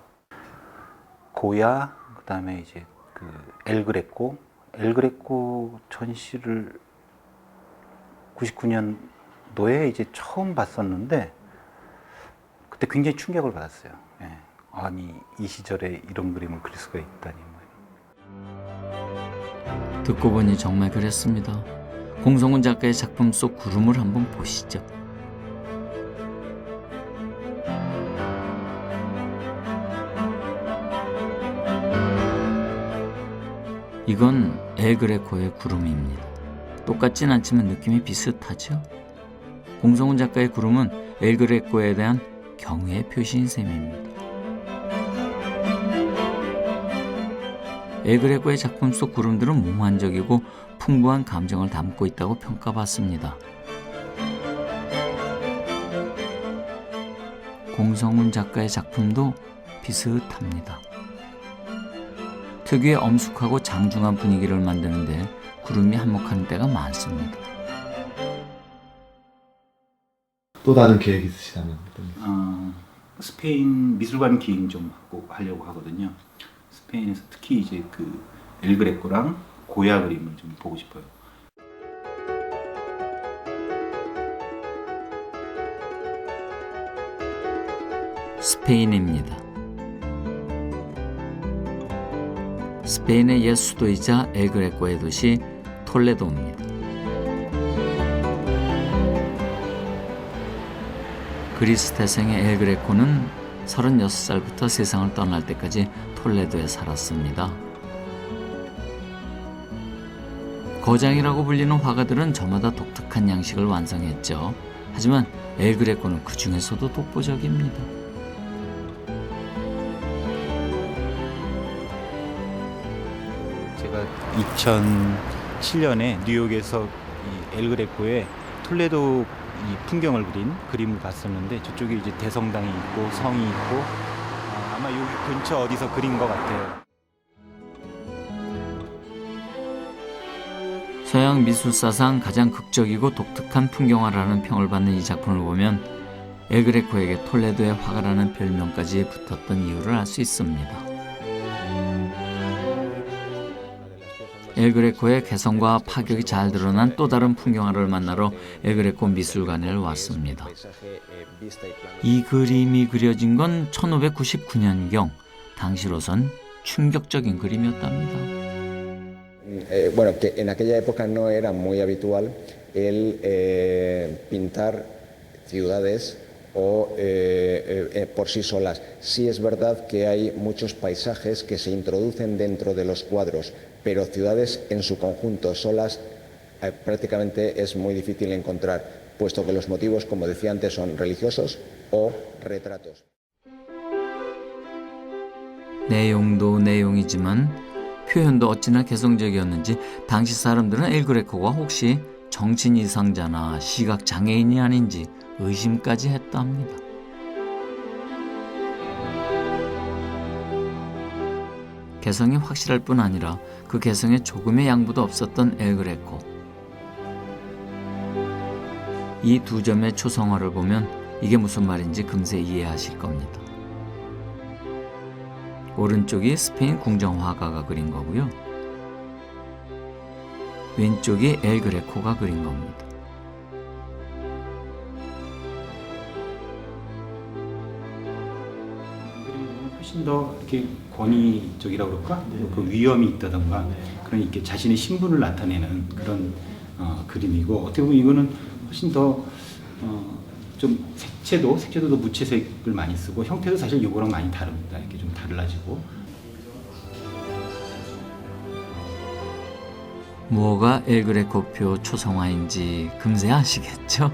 [SPEAKER 19] 고야, 그다음에 이제 그 엘그레코 전시를 99년도에 이제 처음 봤었는데 그때 굉장히 충격을 받았어요. 예. 아니 이 시절에 이런 그림을 그릴 수가 있다니.
[SPEAKER 1] 듣고 보니 정말 그랬습니다. 공성훈 작가의 작품 속 구름을 한번 보시죠. 이건 엘그레코의 구름입니다. 똑같진 않지만 느낌이 비슷하죠? 공성훈 작가의 구름은 엘그레코에 대한 경의의 표시인 셈입니다. 엘그레코의 작품 속 구름들은 몽환적이고 풍부한 감정을 담고 있다고 평가받습니다. 공성훈 작가의 작품도 비슷합니다. 특유의 엄숙하고 장중한 분위기를 만드는데 구름이 한몫하는 때가 많습니다.
[SPEAKER 3] 또 다른 계획 있으시다면?
[SPEAKER 19] 스페인 미술관 기행 좀 하려고 하거든요. 스페인에서 특히 이제 그 엘그레코랑 고야 그림을 좀 보고 싶어요.
[SPEAKER 1] 스페인입니다. 스페인의 옛 수도이자 엘그레코의 도시 톨레도입니다. 그리스 태생의 엘그레코는 36살부터 세상을 떠날 때까지 톨레도에 살았습니다. 거장이라고 불리는 화가들은 저마다 독특한 양식을 완성했죠. 하지만 엘그레코는 그 중에서도 독보적입니다.
[SPEAKER 19] 제가 2007년에 뉴욕에서 이 엘그레코의 톨레도 이 풍경을 그린 그림을 봤었는데 저쪽에 이제 대성당이 있고 성이 있고 아마 여기 근처 어디서 그린 것 같아요.
[SPEAKER 1] 서양 미술사상 가장 극적이고 독특한 풍경화라는 평을 받는 이 작품을 보면 엘그레코에게 톨레도의 화가라는 별명까지 붙었던 이유를 알 수 있습니다. 엘그레코의 개성과 파격이 잘 드러난 또 다른 풍경화를 만나러 엘그레코 미술관에 왔습니다. 이 그림이 그려진 건 1599년경, 당시로선 충격적인 그림이었답니다.
[SPEAKER 23] Bueno, que en aquella época no era muy habitual el pintar ciudades o por sí solas. Sí es verdad que hay muchos paisajes que se introducen dentro de los cuadros, pero ciudades en su conjunto solas prácticamente es muy difícil encontrar, puesto que los motivos, como decía antes, son religiosos o retratos.
[SPEAKER 1] 내용도 내용이지만 표현도 어찌나 개성적이었는지 당시 사람들은 엘그레코가 혹시 정신 이상자나 시각 장애인이 아닌지 의심까지 했답니다. 개성이 확실할 뿐 아니라 그 개성에 조금의 양보도 없었던 엘 그레코. 이 두 점의 초성화를 보면 이게 무슨 말인지 금세 이해하실 겁니다. 오른쪽이 스페인 궁정 화가가 그린 거고요. 왼쪽이 엘 그레코가 그린 겁니다.
[SPEAKER 19] 훨씬 더 이렇게 권위적이라고 그럴까? 그 위험이 있다던가 그런 이렇게 자신의 신분을 나타내는 그런 그림이고, 어떻게 보면 이거는 훨씬 더 좀 색채도 더 무채색을 많이 쓰고 형태도 사실 이거랑 많이 다릅니다. 이렇게 좀 달라지고.
[SPEAKER 1] 뭐가 엘 그레코표 초성화인지 금세 아시겠죠?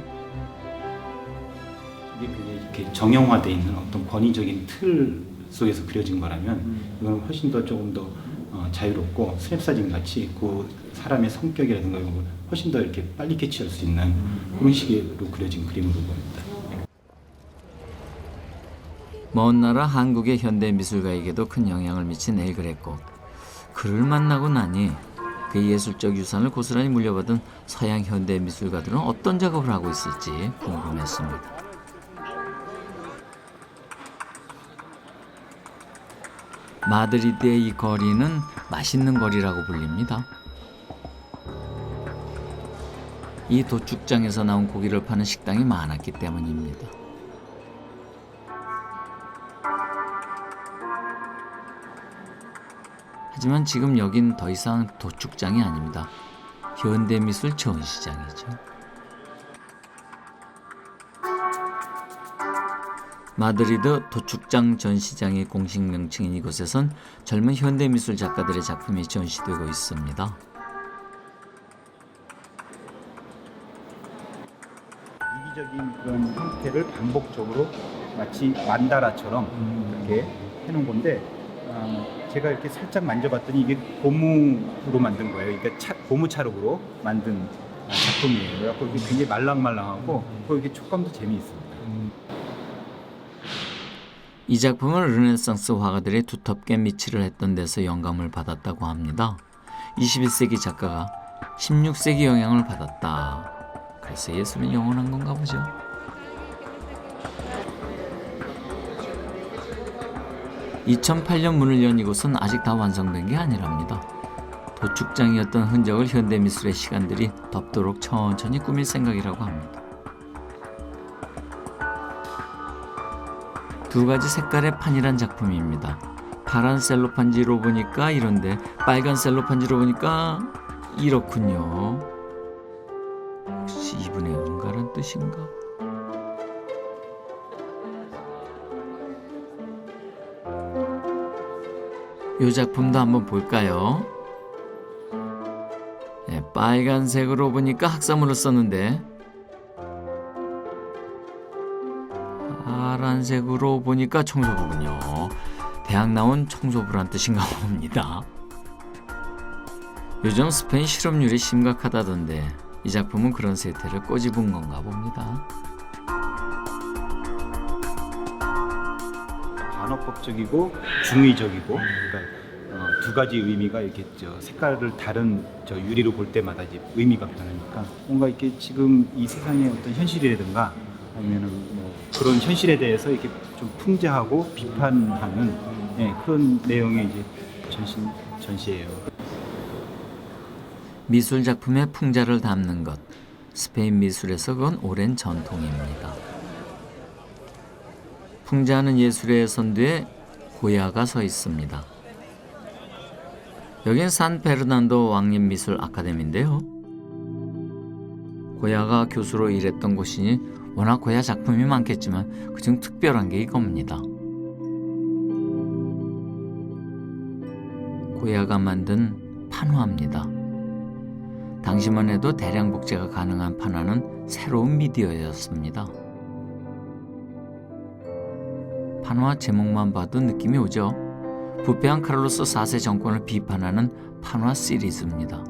[SPEAKER 19] 이게 이렇게 정형화되어 있는 어떤 권위적인 틀 속에서 그려진 거라면 이건 훨씬 더 조금 더 자유롭고 스냅사진 같이 그 사람의 성격이라든가 이런 걸 훨씬 더 이렇게 빨리 캐치할 수 있는 그런 식으로 그려진 그림으로 보입니다.
[SPEAKER 1] 먼 나라 한국의 현대 미술가에게도 큰 영향을 미친 엘 그레코. 그를 만나고 나니 그 예술적 유산을 고스란히 물려받은 서양 현대 미술가들은 어떤 작업을 하고 있을지 궁금했습니다. 마드리드의 이 거리는 맛있는 거리라고 불립니다. 이 도축장에서 나온 고기를 파는 식당이 많았기 때문입니다. 하지만 지금 여긴 더 이상 도축장이 아닙니다. 현대미술 전시장이죠. 마드리드 도축장 전시장의 공식 명칭인 이곳에선 젊은 현대미술 작가들의 작품이 전시되고 있습니다.
[SPEAKER 19] 이기적인 그런 형태를 반복적으로 마치 만다라처럼 이렇게 해놓은 건데, 제가 이렇게 살짝 만져봤더니 이게 고무로 만든 거예요. 그러니까 고무 찰흙으로 만든 작품이에요. 그래서 이게 굉장히 말랑말랑하고 또 이게 촉감도 재미있습니다.
[SPEAKER 1] 이 작품은 르네상스 화가들이 두텁게 미치를 했던 데서 영감을 받았다고 합니다. 21세기 작가가 16세기 영향을 받았다. 그래서 예술은 영원한 건가 보죠. (2008년) 문을 연 이곳은 아직 다 완성된 게 아니랍니다. 도축장이었던 흔적을 현대미술의 시간들이 덮도록 천천히 꾸밀 생각이라고 합니다. 두 가지 색깔의 판이란 작품입니다. 파란 셀로판지로 보니까 이런데 빨간 셀로판지로 보니까 이렇군요. 혹시 이분의 은가란 뜻인가? 이 작품도 한번 볼까요? 네, 빨간색으로 보니까 학사물을 썼는데 파란색으로 보니까 청소부군요. 대학 나온 청소부란 뜻인가 봅니다. 요즘 스페인 실업률이 심각하다던데 이 작품은 그런 세태를 꼬집은 건가 봅니다.
[SPEAKER 19] 반어법적이고 중의적이고, 그러니까 두 가지 의미가 이렇게 색깔을 다른 유리로 볼 때마다 이제 의미가 변하니까 뭔가 이렇게 지금 이 세상의 어떤 현실이라든가 아니면은 뭐 그런 현실에 대해서 이렇게 좀 풍자하고 비판하는 그런 내용의 이제 전시예요.
[SPEAKER 1] 미술 작품의 풍자를 담는 것, 스페인 미술에서 그건 오랜 전통입니다. 풍자하는 예술의 선두에 고야가 서 있습니다. 여긴 산 페르난도 왕립미술 아카데미인데요. 고야가 교수로 일했던 곳이니 워낙 고야 작품이 많겠지만 그중 특별한 게 이겁니다. 고야가 만든 판화입니다. 당시만 해도 대량 복제가 가능한 판화는 새로운 미디어였습니다. 판화 제목만 봐도 느낌이 오죠. 부패한 카를로스 4세 정권을 비판하는 판화 시리즈입니다.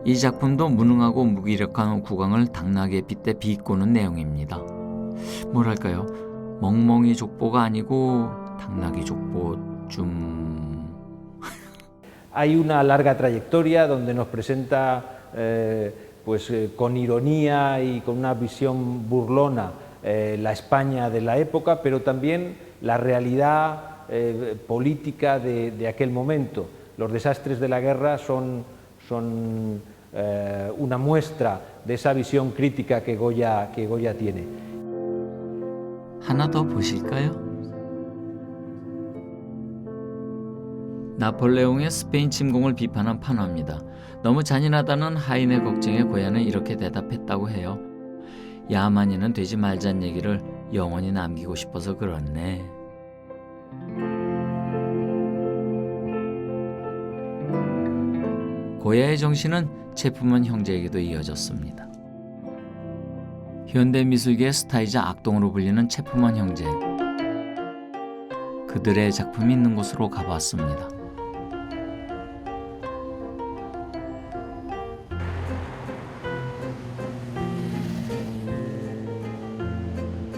[SPEAKER 1] 이 작품도 무능하고 무기력한 국왕을 당나귀에 빗대 비꼬는 내용입니다. 뭐랄까요? 멍멍이 족보가 아니고 당나귀 족보 좀...
[SPEAKER 4] Hay una larga trayectoria donde nos presenta con ironía y con una visión burlona la España de la época, pero también la realidad política de aquel momento. Los desastres de la guerra son una muestra de esa visión crítica que Goya tiene.
[SPEAKER 1] 하나 더 보실까요? 나폴레옹의 스페인 침공을 비판한 판화입니다. 너무 잔인하다는 하인의 걱정에 고야는 이렇게 대답했다고 해요. 야만인은 되지 말자는 얘기를 영원히 남기고 싶어서 그렇네. 고야의 정신은 체프먼 형제에게도 이어졌습니다. 현대미술계의 스타이자 악동으로 불리는 체프먼 형제. 그들의 작품이 있는 곳으로 가봤습니다.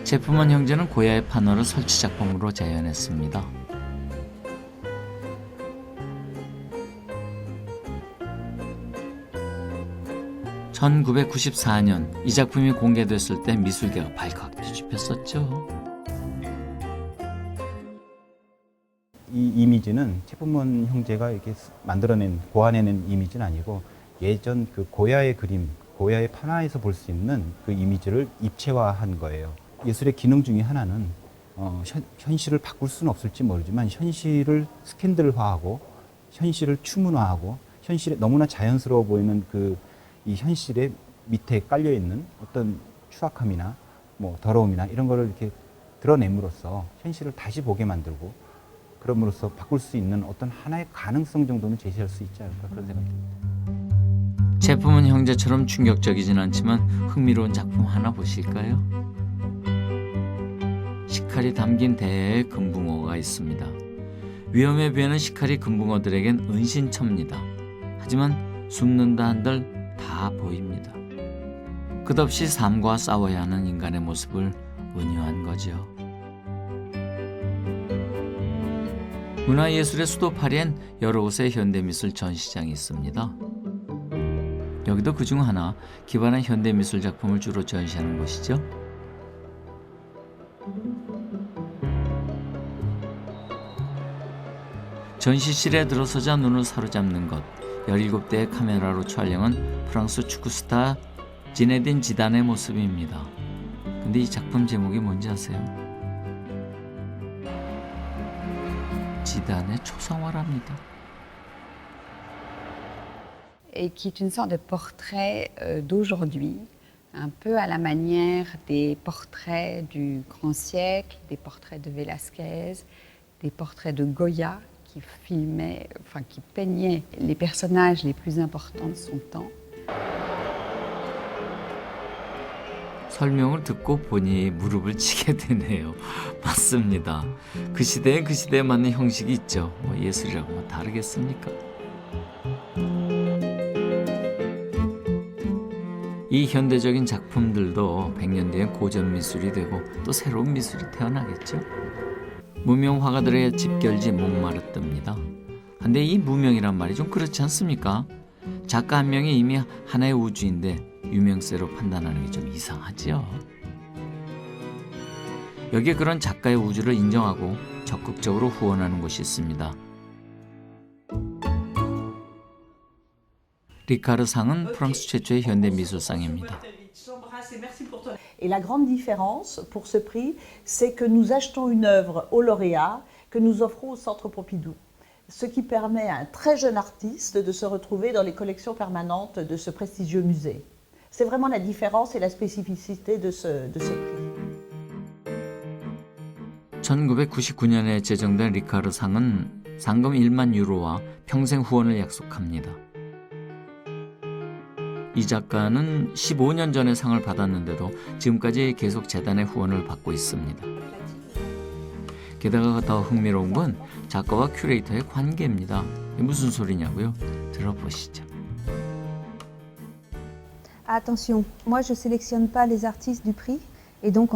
[SPEAKER 1] 체프먼 형제는 고야의 판화를 설치 작품으로 재현했습니다. (1994년) 이 작품이 공개됐을 때 미술계가 발칵 뒤집혔었죠.
[SPEAKER 19] 이 이미지는 체프먼 형제가 이렇게 만들어낸, 고안해낸 이미지는 아니고 예전 그 고야의 그림, 고야의 판화에서 볼 수 있는 그 이미지를 입체화한 거예요. 예술의 기능 중에 하나는 현실을 바꿀 수는 없을지 모르지만 현실을 스캔들화하고 현실을 추문화하고 현실에 너무나 자연스러워 보이는 이 현실의 밑에 깔려 있는 어떤 추악함이나 뭐 더러움이나 이런 거를 이렇게 드러냄으로써 현실을 다시 보게 만들고 그럼으로써 바꿀 수 있는 어떤 하나의 가능성 정도는 제시할 수 있지 않을까 그런 생각이 듭니다.
[SPEAKER 1] 체프먼 형제처럼 충격적이진 않지만 흥미로운 작품 하나 보실까요? 식칼이 담긴 대의 금붕어가 있습니다. 위험에 비하는 식칼이 금붕어들에겐 은신처입니다. 하지만 숨는다 한들 다 보입니다. 끝없이 삶과 싸워야 하는 인간의 모습을 은유한 거죠. 문화예술의 수도 파리엔 여러 곳의 현대미술 전시장이 있습니다. 여기도 그중 하나 기발한 현대미술 작품을 주로 전시하는 곳이죠. 전시실에 들어서자 눈을 사로잡는 것, 17대의 카메라로 촬영한 프랑스 축구 스타 지네딘 지단의 모습입니다. 근데 이 작품 제목이 뭔지 아세요? 지단의 초상화랍니다.
[SPEAKER 5] Et qui est une sorte de portrait d'aujourd'hui, un peu à la manière des portraits du grand siècle, des portraits de Velázquez, des portraits de Goya, qui filmait, enfin qui peignait les personnages les plus importants de son temps.
[SPEAKER 1] 설명을 듣고 보니 무릎을 치게 되네요. 맞습니다. 그 시대에 그 시대에 맞는 형식이 있죠. 뭐 예술이라고 뭐 다르겠습니까? 이 현대적인 작품들도 100년 뒤엔 고전 미술이 되고 또 새로운 미술이 태어나겠죠. 무명 화가들의 집결지 몽마르트입니다. 근데 이 무명이란 말이 좀 그렇지 않습니까? 작가 한 명이 이미 하나의 우주인데 유명세로 판단하는 게 좀 이상하지요. 여기에 그런 작가의 우주를 인정하고 적극적으로 후원하는 곳이 있습니다. 리카르상은 프랑스 최초의 현대미술상입니다.
[SPEAKER 6] Et la grande différence pour ce prix, c'est que nous achetons une œuvre au lauréat que nous offrons au Centre Pompidou, ce qui permet à un très jeune artiste de se retrouver dans les collections permanentes de ce prestigieux musée. C'est vraiment la différence et la spécificité de ce prix.
[SPEAKER 1] 1999년에 제정된 리카르상은 상금 1만 유로와 평생 후원을 약속합니다. 이 작가는 15년 전에 상을 받았는데도 지금까지 계속 재단의 후원을 받고 있습니다. 게다가 더 흥미로운 건 작가와 큐레이터의 관계입니다. 무슨 소리냐고요? 들어보시죠.
[SPEAKER 24] Attention, moi je sélectionne pas les artistes du prix et donc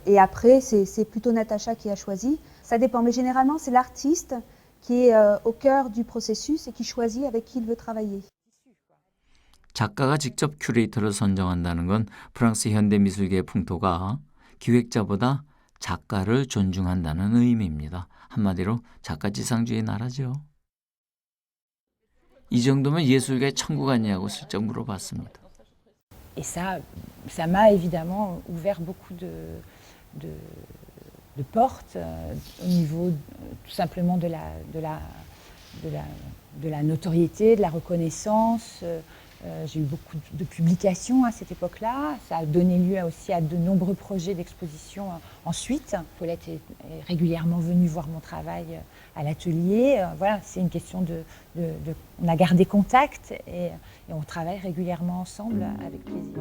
[SPEAKER 24] et après c'est plutôt Natacha qui a choisi. Ça dépend, mais généralement c'est l'artiste qui est au cœur du processus et qui choisit avec qui il veut travailler.
[SPEAKER 1] 작가가 직접 큐레이터를 선정한다는 건 프랑스 현대미술계의 풍토가 기획자보다 작가를 존중한다는 의미입니다. 한마디로 작가지상주의 나라죠. 이 정도면 예술가의 천국 아니냐고 슬쩍 물어봤습니다.
[SPEAKER 7] Et ça m'a évidemment ouvert beaucoup de portes au niveau tout simplement de la notoriété, de la reconnaissance. J'ai eu beaucoup de publications à cette époque-là. Ça a donné lieu aussi à de nombreux projets d'exposition ensuite. Paulette est régulièrement venue voir mon travail à l'atelier. Voilà, c'est une question on a gardé contact et on travaille régulièrement ensemble avec plaisir.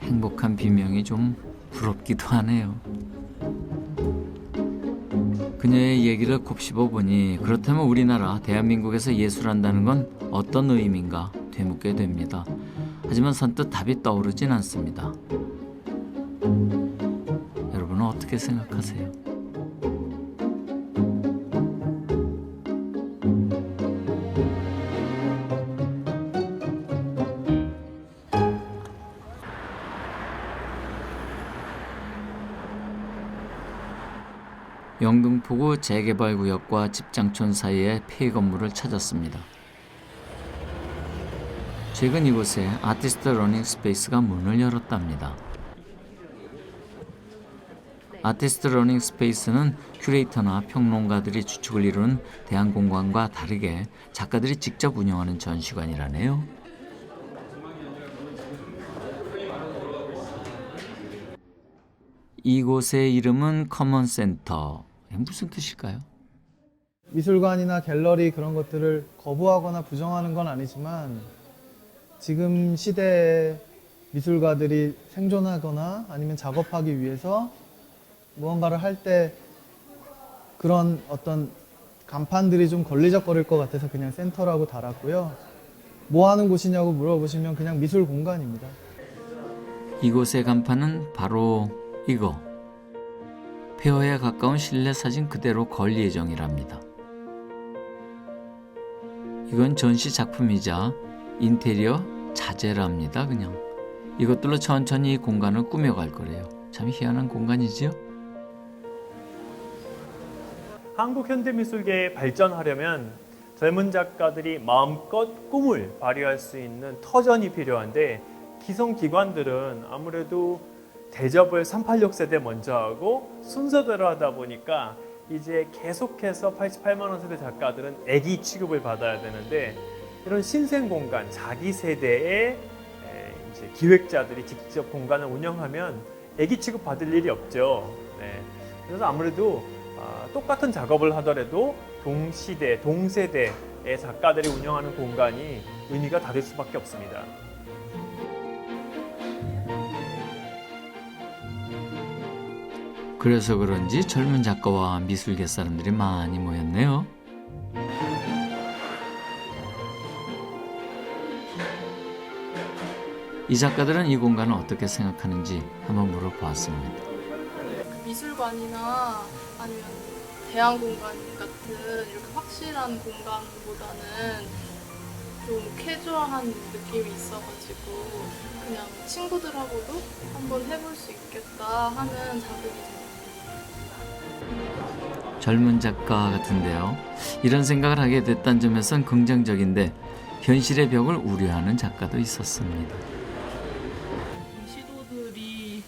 [SPEAKER 1] 행복한 비명이 좀 부럽기도 하네요. 그녀의 얘기를 곱씹어 보니 그렇다면 우리나라 대한민국에서 예술한다는 건 어떤 의미인가 되묻게 됩니다. 하지만 선뜻 답이 떠오르진 않습니다. 여러분은 어떻게 생각하세요? 영등포구 재개발구역과 집장촌 사이의 폐 건물을 찾았습니다. 최근 이곳에 아티스트 러닝 스페이스가 문을 열었답니다. 아티스트 러닝 스페이스는 큐레이터나 평론가들이 주축을 이루는 대한공관과 다르게 작가들이 직접 운영하는 전시관이라네요. 이곳의 이름은 커먼센터. 무슨 뜻일까요?
[SPEAKER 8] 미술관이나 갤러리 그런 것들을 거부하거나 부정하는 건 아니지만 지금 시대에 미술가들이 생존하거나 아니면 작업하기 위해서 무언가를 할 때 그런 어떤 간판들이 좀 걸리적거릴 것 같아서 그냥 센터라고 달았고요. 뭐 하는 곳이냐고 물어보시면 그냥 미술 공간입니다.
[SPEAKER 1] 이곳의 간판은 바로 이거. 폐허에 가까운 실내 사진 그대로 걸 예정이랍니다. 이건 전시 작품이자 인테리어 자재랍니다. 그냥 이것들로 천천히 이 공간을 꾸며갈 거래요. 참 희한한 공간이지요?
[SPEAKER 9] 한국 현대미술계에 발전하려면 젊은 작가들이 마음껏 꿈을 발휘할 수 있는 터전이 필요한데 기성기관들은 아무래도 대접을 386세대 먼저 하고 순서대로 하다 보니까 이제 계속해서 88만 원 세대 작가들은 애기 취급을 받아야 되는데 이런 신생 공간, 자기 세대의 이제 기획자들이 직접 공간을 운영하면 애기 취급 받을 일이 없죠. 네. 그래서 아무래도 똑같은 작업을 하더라도 동시대, 동세대의 작가들이 운영하는 공간이 의미가 다를 수밖에 없습니다.
[SPEAKER 1] 그래서 그런지 젊은 작가와 미술계 사람들이 많이 모였네요. 이 작가들은 이 공간을 어떻게 생각하는지 한번 물어보았습니다.
[SPEAKER 10] 미술관이나 아니면 대한공간 같은 이렇게 확실한 공간보다는 좀 캐주얼한 느낌이 있어가지고 그냥 친구들하고도 한번 해볼 수 있겠다 하는 자극이 돼요.
[SPEAKER 1] 젊은 작가 같은데요. 이런 생각을 하게 됐다는 점에선 긍정적인데 현실의 벽을 우려하는 작가도 있었습니다.
[SPEAKER 25] 시도들이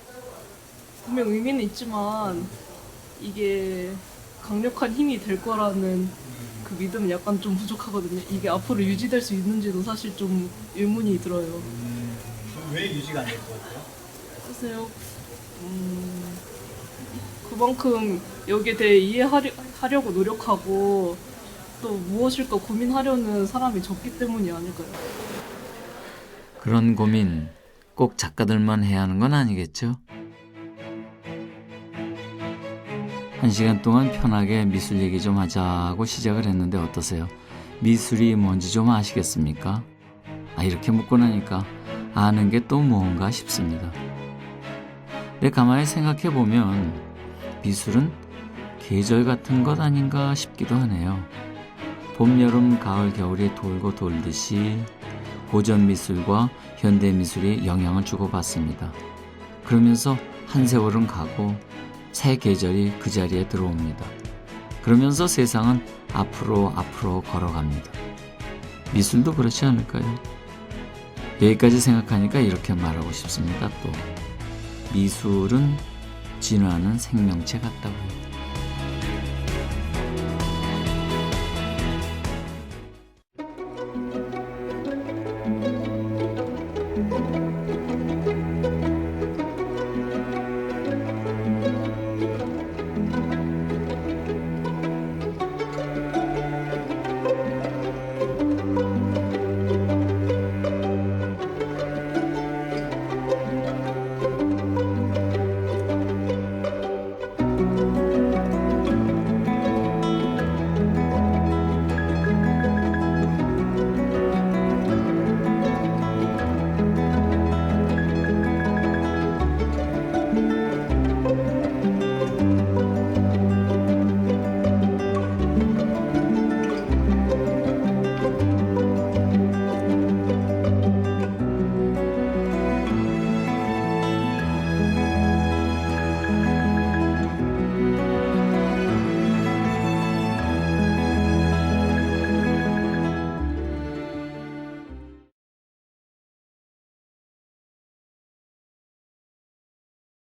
[SPEAKER 25] 분명 의미는 있지만 이게 강력한 힘이 될 거라는 그 믿음은 약간 좀 부족하거든요. 이게 앞으로 유지될 수 있는지도 사실 좀 의문이 들어요.
[SPEAKER 26] 왜 유지가 안 될 것 같아요?
[SPEAKER 25] 글쎄요. 그만큼 여기에 대해 이해하려고 노력하고 또 무엇일까 고민하려는 사람이 적기 때문이 아닐까요?
[SPEAKER 1] 그런 고민 꼭 작가들만 해야 하는 건 아니겠죠? 1시간 동안 편하게 미술 얘기 좀 하자고 시작을 했는데 어떠세요? 미술이 뭔지 좀 아시겠습니까? 이렇게 묻고 나니까 아는 게 또 뭔가 싶습니다. 근데 가만히 생각해 보면 미술은 계절 같은 것 아닌가 싶기도 하네요. 봄, 여름, 가을, 겨울이 돌고 돌듯이 고전 미술과 현대 미술이 영향을 주고받습니다. 그러면서 한 세월은 가고 새 계절이 그 자리에 들어옵니다. 그러면서 세상은 앞으로 걸어갑니다. 미술도 그렇지 않을까요? 여기까지 생각하니까 이렇게 말하고 싶습니다. 또 미술은 진화하는 생명체 같다고요.